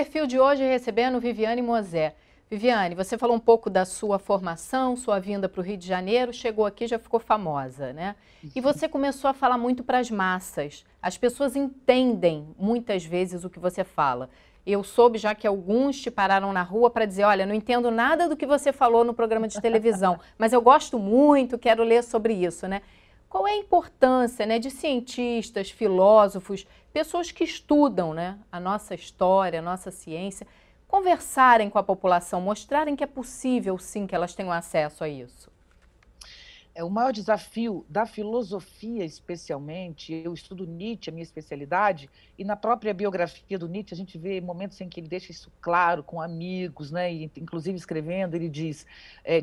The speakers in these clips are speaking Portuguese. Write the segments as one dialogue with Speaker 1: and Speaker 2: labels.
Speaker 1: Perfil de hoje recebendo Viviane Mosé. Viviane, você falou um pouco da sua formação, sua vinda para o Rio de Janeiro, chegou aqui e já ficou famosa, né? E você começou a falar muito para as massas. As pessoas entendem muitas vezes o que você fala. Eu soube já que alguns te pararam na rua para dizer, olha, não entendo nada do que você falou no programa de televisão, mas eu gosto muito, quero ler sobre isso, né? Qual é a importância, né, de cientistas, filósofos, pessoas que estudam, né, a nossa história, a nossa ciência, conversarem com a população, mostrarem que é possível, sim, que elas tenham acesso a isso?
Speaker 2: O maior desafio da filosofia, especialmente, eu estudo Nietzsche, a minha especialidade, e na própria biografia do Nietzsche a gente vê momentos em que ele deixa isso claro com amigos, né? E, inclusive escrevendo, ele diz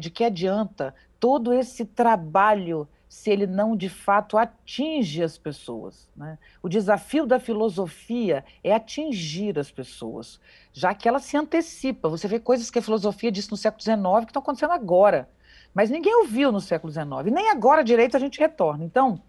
Speaker 2: de que adianta todo esse trabalho se ele não, de fato, atinge as pessoas, né? O desafio da filosofia é atingir as pessoas, já que ela se antecipa. Você vê coisas que a filosofia disse no século XIX que estão acontecendo agora. Mas ninguém ouviu no século XIX, nem agora direito a gente retorna. Então,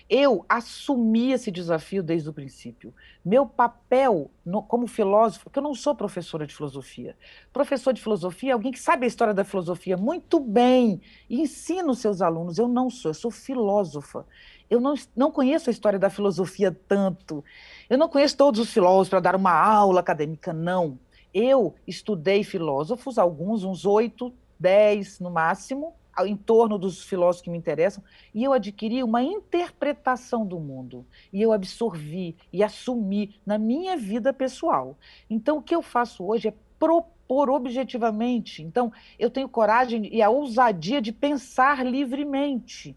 Speaker 2: eu assumi esse desafio desde o princípio. Meu papel como filósofo, porque eu não sou professora de filosofia. Professor de filosofia é alguém que sabe a história da filosofia muito bem e ensina os seus alunos. Eu não sou, eu sou filósofa. Eu não conheço a história da filosofia tanto. Eu não conheço todos os filósofos para dar uma aula acadêmica, não. Eu estudei filósofos, alguns, uns 8, 10 no máximo, em torno dos filósofos que me interessam, e eu adquiri uma interpretação do mundo, e eu absorvi e assumi na minha vida pessoal. Então, o que eu faço hoje é propor objetivamente. Então, eu tenho coragem e a ousadia de pensar livremente.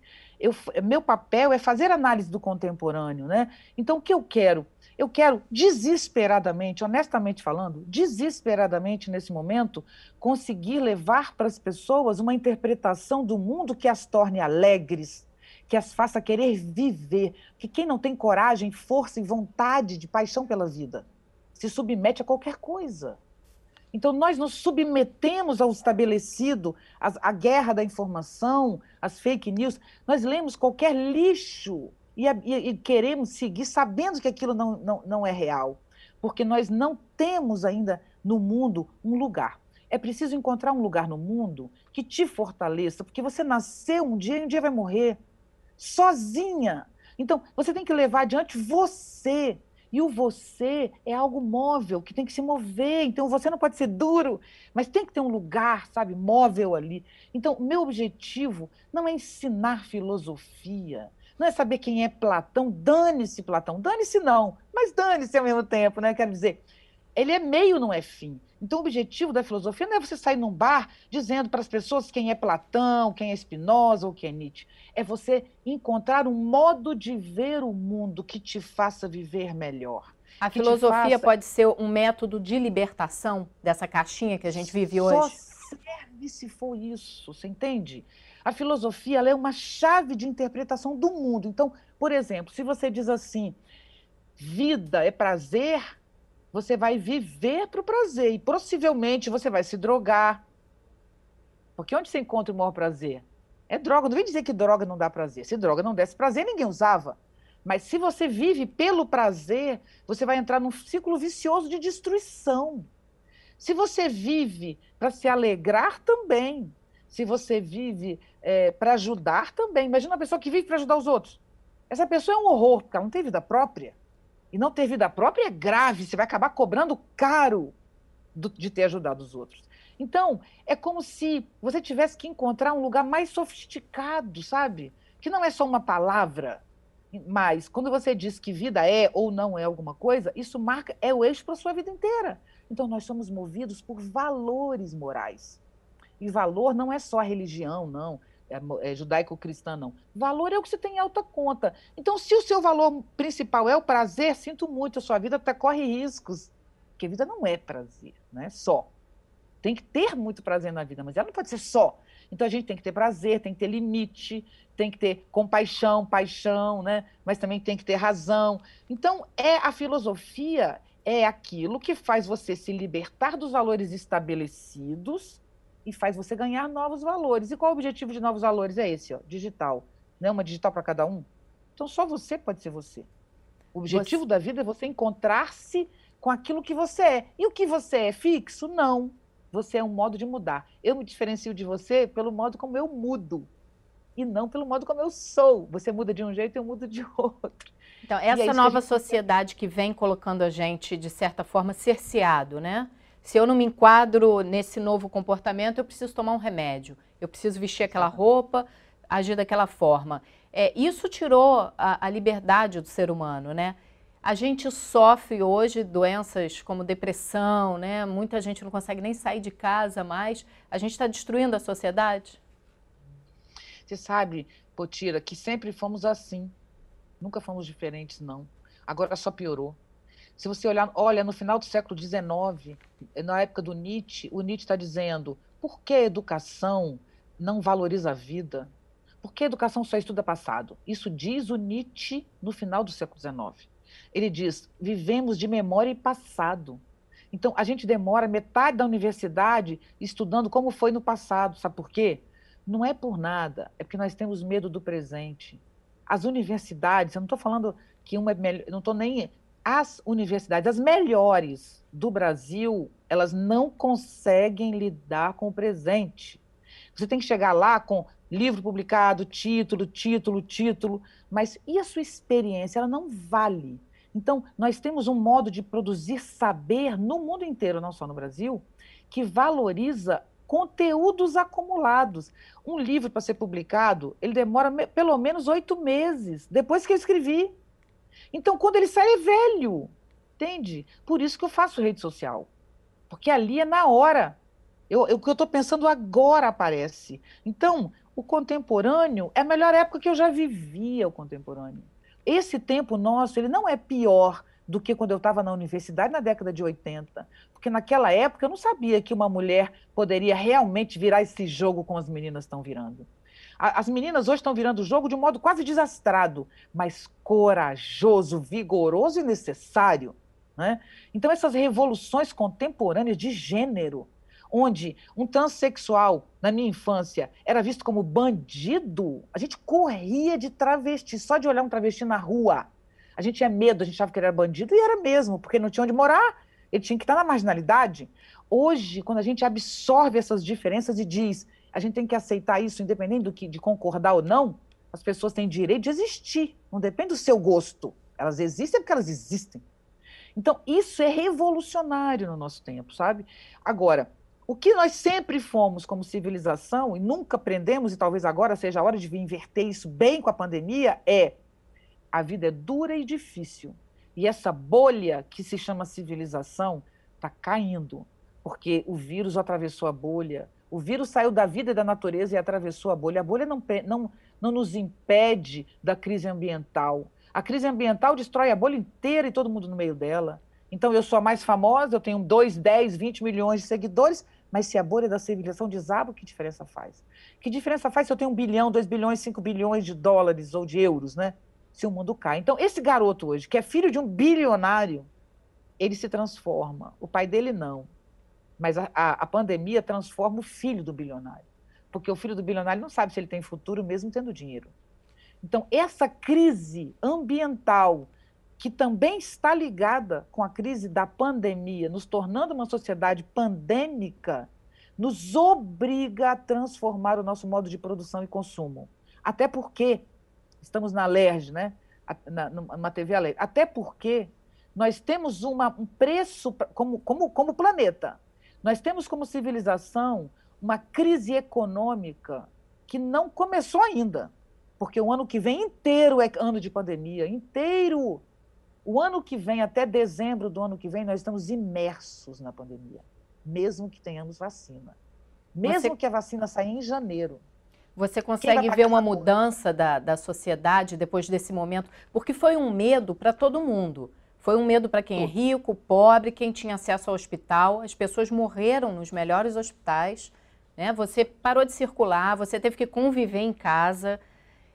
Speaker 2: Meu papel é fazer análise do contemporâneo, né? Então, o que eu quero? Eu quero desesperadamente, honestamente falando, desesperadamente nesse momento, conseguir levar para as pessoas uma interpretação do mundo que as torne alegres, que as faça querer viver. Que quem não tem coragem, força e vontade de paixão pela vida se submete a qualquer coisa. Então, nós nos submetemos ao estabelecido, à guerra da informação, às fake news. Nós lemos qualquer lixo e queremos seguir sabendo que aquilo não é real, porque nós não temos ainda no mundo um lugar. É preciso encontrar um lugar no mundo que te fortaleça, porque você nasceu um dia e um dia vai morrer, sozinha. Então, você tem que levar adiante você. E o você é algo móvel, que tem que se mover. Então, você não pode ser duro, mas tem que ter um lugar, sabe, móvel ali. Então, meu objetivo não é ensinar filosofia, não é saber quem é Platão. Platão. Dane-se não, mas dane-se ao mesmo tempo, né? Quero dizer, ele é meio, não é fim. Então, o objetivo da filosofia não é você sair num bar dizendo para as pessoas quem é Platão, quem é Spinoza ou quem é Nietzsche. É você encontrar um modo de ver o mundo que te faça viver melhor.
Speaker 1: A
Speaker 2: Que te
Speaker 1: filosofia
Speaker 2: faça.
Speaker 1: pode ser um método de libertação dessa caixinha que a gente vive
Speaker 2: Só
Speaker 1: hoje?
Speaker 2: serve se for isso, você entende? A filosofia ela é uma chave de interpretação do mundo. Então, por exemplo, se você diz assim, vida é prazer, você vai viver para o prazer e possivelmente você vai se drogar. Porque onde você encontra o maior prazer? É droga. Não vem dizer que droga não dá prazer. Se droga não desse prazer, ninguém usava. Mas se você vive pelo prazer, você vai entrar num ciclo vicioso de destruição. Se você vive para se alegrar também, se você vive para ajudar também. Imagina uma pessoa que vive para ajudar os outros. Essa pessoa é um horror, porque ela não tem vida própria. E não ter vida própria é grave, você vai acabar cobrando caro de ter ajudado os outros. Então, é como se você tivesse que encontrar um lugar mais sofisticado, sabe? Que não é só uma palavra, mas quando você diz que vida é ou não é alguma coisa, isso marca, é o eixo para a sua vida inteira. Então, nós somos movidos por valores morais. E valor não é só a religião, não. É judaico-cristã, não. Valor é o que você tem em alta conta. Então, se o seu valor principal é o prazer, sinto muito, a sua vida até corre riscos. Porque a vida não é prazer, não é só. Tem que ter muito prazer na vida, mas ela não pode ser só. Então, a gente tem que ter prazer, tem que ter limite, tem que ter compaixão, paixão, né? Mas também tem que ter razão. Então, a filosofia é aquilo que faz você se libertar dos valores estabelecidos e faz você ganhar novos valores. E qual o objetivo de novos valores? É esse, ó, digital. Não é uma digital para cada um? Então, só você pode ser você. O
Speaker 1: Você,
Speaker 2: objetivo da vida é você encontrar-se com aquilo que você é. E o que você é fixo? Não. Você é um modo de mudar. Eu me diferencio de você pelo modo como eu mudo, e não pelo modo como eu sou. Você muda de um jeito, eu mudo de outro.
Speaker 1: Então,
Speaker 2: E é
Speaker 1: essa
Speaker 2: isso que a
Speaker 1: nova
Speaker 2: gente...
Speaker 1: sociedade que vem colocando a gente, de certa forma, cerceado, né? Se eu não me enquadro nesse novo comportamento, eu preciso tomar um remédio. Eu preciso vestir aquela roupa, agir daquela forma. Isso tirou a liberdade do ser humano, né? A gente sofre hoje doenças como depressão, né? Muita gente não consegue nem sair de casa mais. A gente está destruindo a sociedade?
Speaker 2: Você sabe, Potira, que sempre fomos assim. Nunca fomos diferentes, não. Agora só piorou. Se você olha, no final do século XIX, na época do Nietzsche, o Nietzsche está dizendo: por que a educação não valoriza a vida? Por que a educação só estuda passado? Isso diz o Nietzsche no final do século XIX. Ele diz: vivemos de memória e passado. Então, a gente demora metade da universidade estudando como foi no passado. Sabe por quê? Não é por nada, é porque nós temos medo do presente. As universidades, eu não estou falando que uma é melhor, não estou nem... As universidades, as melhores do Brasil, elas não conseguem lidar com o presente. Você tem que chegar lá com livro publicado, título, título, título, mas e a sua experiência? Ela não vale. Então, nós temos um modo de produzir saber no mundo inteiro, não só no Brasil, que valoriza conteúdos acumulados. Um livro para ser publicado, ele demora pelo menos 8 meses, depois que eu escrevi. Então, quando ele sai, é velho, entende? Por isso que eu faço rede social, porque ali é na hora. O que eu estou pensando agora aparece. Então, o contemporâneo é a melhor época que eu já vivia, o contemporâneo. Esse tempo nosso, ele não é pior do que quando eu estava na universidade na década de 80, porque naquela época eu não sabia que uma mulher poderia realmente virar esse jogo como as meninas estão virando. As meninas hoje estão virando o jogo de um modo quase desastrado, mas corajoso, vigoroso e necessário, né? Então, essas revoluções contemporâneas de gênero, onde um transexual, na minha infância, era visto como bandido, a gente corria de travesti, só de olhar um travesti na rua. A gente tinha medo, a gente achava que ele era bandido, e era mesmo, porque não tinha onde morar, ele tinha que estar na marginalidade. Hoje, quando a gente absorve essas diferenças e diz: a gente tem que aceitar isso, independente de concordar ou não, as pessoas têm direito de existir, não depende do seu gosto. Elas existem porque elas existem. Então, isso é revolucionário no nosso tempo, sabe? Agora, o que nós sempre fomos como civilização, e nunca aprendemos, e talvez agora seja a hora de inverter isso bem com a pandemia, a vida é dura e difícil. E essa bolha que se chama civilização está caindo, porque o vírus atravessou a bolha, o vírus saiu da vida e da natureza e atravessou a bolha. A bolha não nos impede da crise ambiental. A crise ambiental destrói a bolha inteira e todo mundo no meio dela. Então, eu sou a mais famosa, eu tenho 2, 10, 20 milhões de seguidores, mas se a bolha da civilização desaba, que diferença faz? Que diferença faz se eu tenho 1 bilhão, 2 bilhões, 5 bilhões de dólares ou de euros, né? Se o mundo cai. Então, esse garoto hoje, que é filho de um bilionário, ele se transforma. O pai dele não. Mas a pandemia transforma o filho do bilionário. Porque o filho do bilionário não sabe se ele tem futuro mesmo tendo dinheiro. Então, essa crise ambiental, que também está ligada com a crise da pandemia, nos tornando uma sociedade pandêmica, nos obriga a transformar o nosso modo de produção e consumo. Até porque, estamos na LERJ, né? Numa TV alegre, até porque nós temos um preço como planeta. Nós temos como civilização uma crise econômica que não começou ainda, porque o ano que vem inteiro é ano de pandemia, inteiro. O ano que vem, até dezembro do ano que vem, nós estamos imersos na pandemia, mesmo que tenhamos vacina. Mesmo que a vacina saia em janeiro.
Speaker 1: Você consegue ver uma mudança da sociedade depois desse momento? Porque foi um medo para todo mundo. Foi um medo para quem é rico, pobre, quem tinha acesso ao hospital. As pessoas morreram nos melhores hospitais, né? Você parou de circular, você teve que conviver em casa.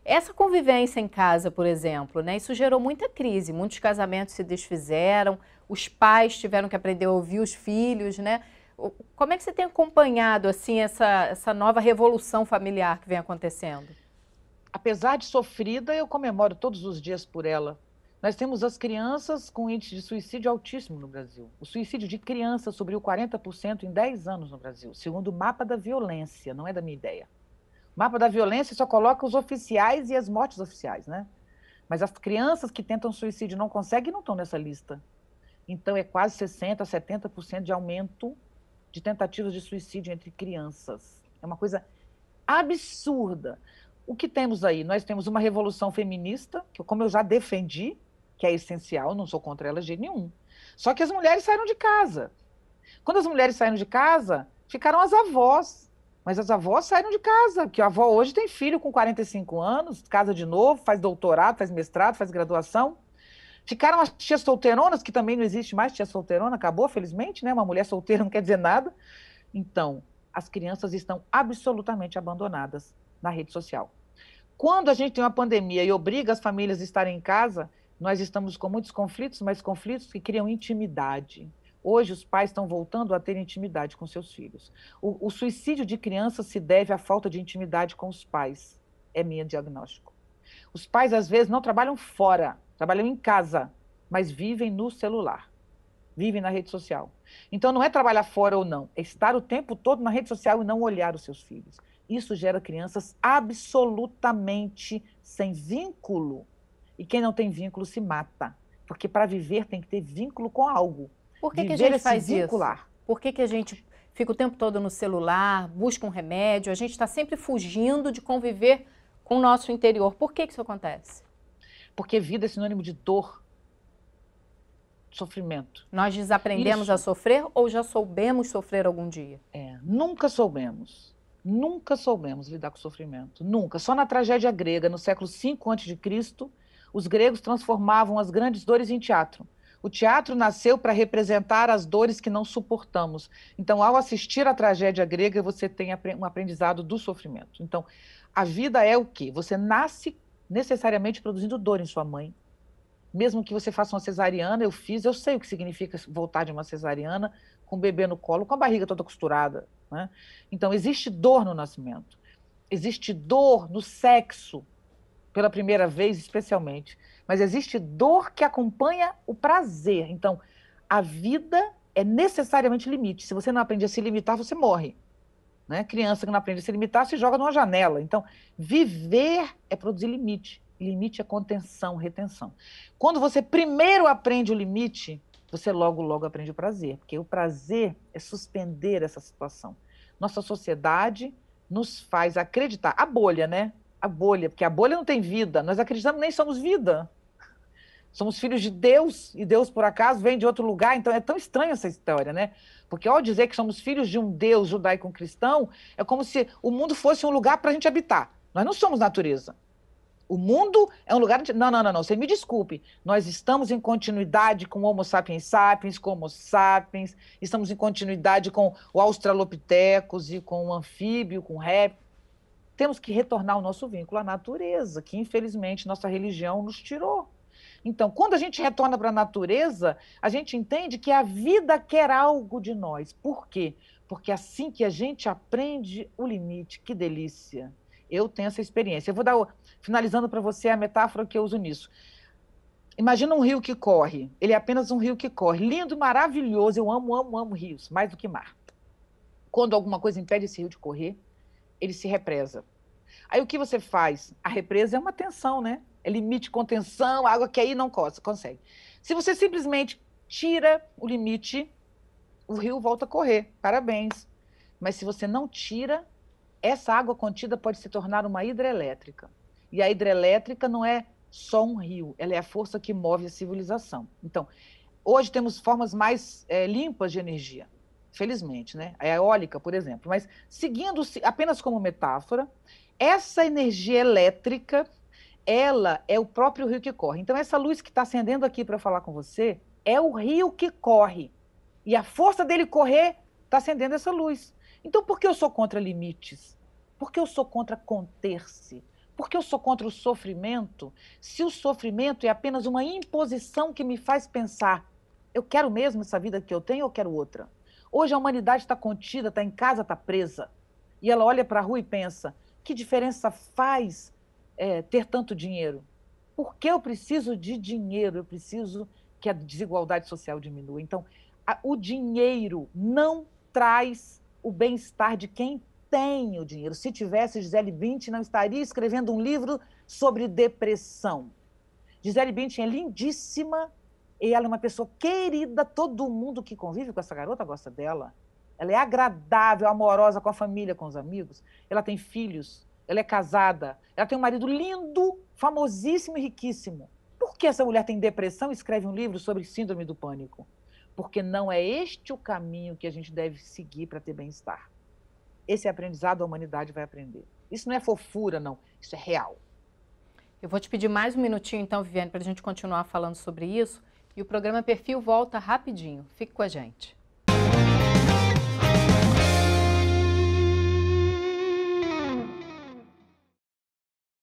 Speaker 1: Essa convivência em casa, por exemplo, né? Isso gerou muita crise. Muitos casamentos se desfizeram, os pais tiveram que aprender a ouvir os filhos, né? Como é que você tem acompanhado assim, essa nova revolução familiar que vem acontecendo?
Speaker 2: Apesar de sofrida, eu comemoro todos os dias por ela. Nós temos as crianças com índice de suicídio altíssimo no Brasil. O suicídio de criança subiu 40% em 10 anos no Brasil, segundo o mapa da violência, não é da minha ideia. O mapa da violência só coloca os oficiais e as mortes oficiais, né? Mas as crianças que tentam suicídio e não conseguem não estão nessa lista. Então, é quase 60%, 70% de aumento de tentativas de suicídio entre crianças. É uma coisa absurda. O que temos aí? Nós temos uma revolução feminista, que, como eu já defendi, que é essencial, não sou contra ela de jeito nenhum. Só que as mulheres saíram de casa. Quando as mulheres saíram de casa, ficaram as avós. Mas as avós saíram de casa, porque a avó hoje tem filho com 45 anos, casa de novo, faz doutorado, faz mestrado, faz graduação. Ficaram as tias solteironas, que também não existe mais tia solteirona, acabou, felizmente, né? Uma mulher solteira não quer dizer nada. Então, as crianças estão absolutamente abandonadas na rede social. Quando a gente tem uma pandemia e obriga as famílias a estarem em casa, nós estamos com muitos conflitos, mas conflitos que criam intimidade. Hoje, os pais estão voltando a ter intimidade com seus filhos. O suicídio de crianças se deve à falta de intimidade com os pais. É meu diagnóstico. Os pais, às vezes, não trabalham fora, trabalham em casa, mas vivem no celular, vivem na rede social. Então, não é trabalhar fora ou não, é estar o tempo todo na rede social e não olhar os seus filhos. Isso gera crianças absolutamente sem vínculo. E quem não tem vínculo se mata. Porque para viver tem que ter vínculo com algo.
Speaker 1: Por que a
Speaker 2: Viver
Speaker 1: gente
Speaker 2: é se
Speaker 1: faz isso?
Speaker 2: vincular.
Speaker 1: Por que a gente fica o tempo todo no celular, busca um remédio? A gente está sempre fugindo de conviver com o nosso interior. Por que isso acontece?
Speaker 2: Porque vida é sinônimo de dor, sofrimento.
Speaker 1: Nós desaprendemos a sofrer ou já soubemos sofrer algum dia?
Speaker 2: Nunca soubemos. Nunca soubemos lidar com o sofrimento. Nunca. Só na tragédia grega, no século V a.C., os gregos transformavam as grandes dores em teatro. O teatro nasceu para representar as dores que não suportamos. Então, ao assistir à tragédia grega, você tem um aprendizado do sofrimento. Então, a vida é o quê? Você nasce necessariamente produzindo dor em sua mãe. Mesmo que você faça uma cesariana, eu sei o que significa voltar de uma cesariana com o bebê no colo, com a barriga toda costurada, né? Então, existe dor no nascimento. Existe dor no sexo, pela primeira vez, especialmente. Mas existe dor que acompanha o prazer. Então, a vida é necessariamente limite. Se você não aprende a se limitar, você morre. Né? Criança que não aprende a se limitar, se joga numa janela. Então, viver é produzir limite. Limite é contenção, retenção. Quando você primeiro aprende o limite, você logo, logo aprende o prazer. Porque o prazer é suspender essa situação. Nossa sociedade nos faz acreditar. A bolha, né? A bolha, porque a bolha não tem vida. Nós acreditamos que nem somos vida. Somos filhos de Deus, e Deus, por acaso, vem de outro lugar. Então, é tão estranha essa história, né? Porque ao dizer que somos filhos de um Deus judaico-cristão, é como se o mundo fosse um lugar para a gente habitar. Nós não somos natureza. O mundo é um lugar... Não, não, não, não, você me desculpe. Nós estamos em continuidade com o Homo sapiens sapiens, com o Homo sapiens, estamos em continuidade com o Australopithecus e com o anfíbio, com o réptil. Temos que retornar o nosso vínculo à natureza, que infelizmente nossa religião nos tirou. Então, quando a gente retorna para a natureza, a gente entende que a vida quer algo de nós. Por quê? Porque assim que a gente aprende o limite, que delícia. Eu tenho essa experiência. Eu vou dar, finalizando para você a metáfora que eu uso nisso. Imagina um rio que corre. Ele é apenas um rio que corre. Lindo, maravilhoso. Eu amo, amo, amo rios, mais do que mar. Quando alguma coisa impede esse rio de correr, ele se represa. Aí o que você faz? A represa é uma tensão, né? É limite, contenção, água que aí não consegue. Se você simplesmente tira o limite, o rio volta a correr. Parabéns. Mas se você não tira, essa água contida pode se tornar uma hidrelétrica. E a hidrelétrica não é só um rio, ela é a força que move a civilização. Então, hoje temos formas mais limpas de energia. Felizmente, né? A eólica, por exemplo. Mas, seguindo apenas como metáfora, essa energia elétrica, ela é o próprio rio que corre. Então, essa luz que está acendendo aqui para falar com você é o rio que corre. E a força dele correr está acendendo essa luz. Então, por que eu sou contra limites? Por que eu sou contra conter-se? Por que eu sou contra o sofrimento? Se o sofrimento é apenas uma imposição que me faz pensar, eu quero mesmo essa vida que eu tenho ou eu quero outra? Hoje a humanidade está contida, está em casa, está presa. E ela olha para a rua e pensa, que diferença faz ter tanto dinheiro? Porque eu preciso de dinheiro, eu preciso que a desigualdade social diminua. Então, o dinheiro não traz o bem-estar de quem tem o dinheiro. Se tivesse, Gisele Bündchen não estaria escrevendo um livro sobre depressão. Gisele Bündchen é lindíssima e ela é uma pessoa querida, todo mundo que convive com essa garota gosta dela. Ela é agradável, amorosa com a família, com os amigos. Ela tem filhos, ela é casada, ela tem um marido lindo, famosíssimo e riquíssimo. Por que essa mulher tem depressão e escreve um livro sobre síndrome do pânico? Porque não é este o caminho que a gente deve seguir para ter bem-estar. Esse aprendizado a humanidade vai aprender. Isso não é fofura, não. Isso é real.
Speaker 1: Eu vou te pedir mais um minutinho, então, Viviane, para a gente continuar falando sobre isso. E o programa Perfil volta rapidinho. Fique com a gente.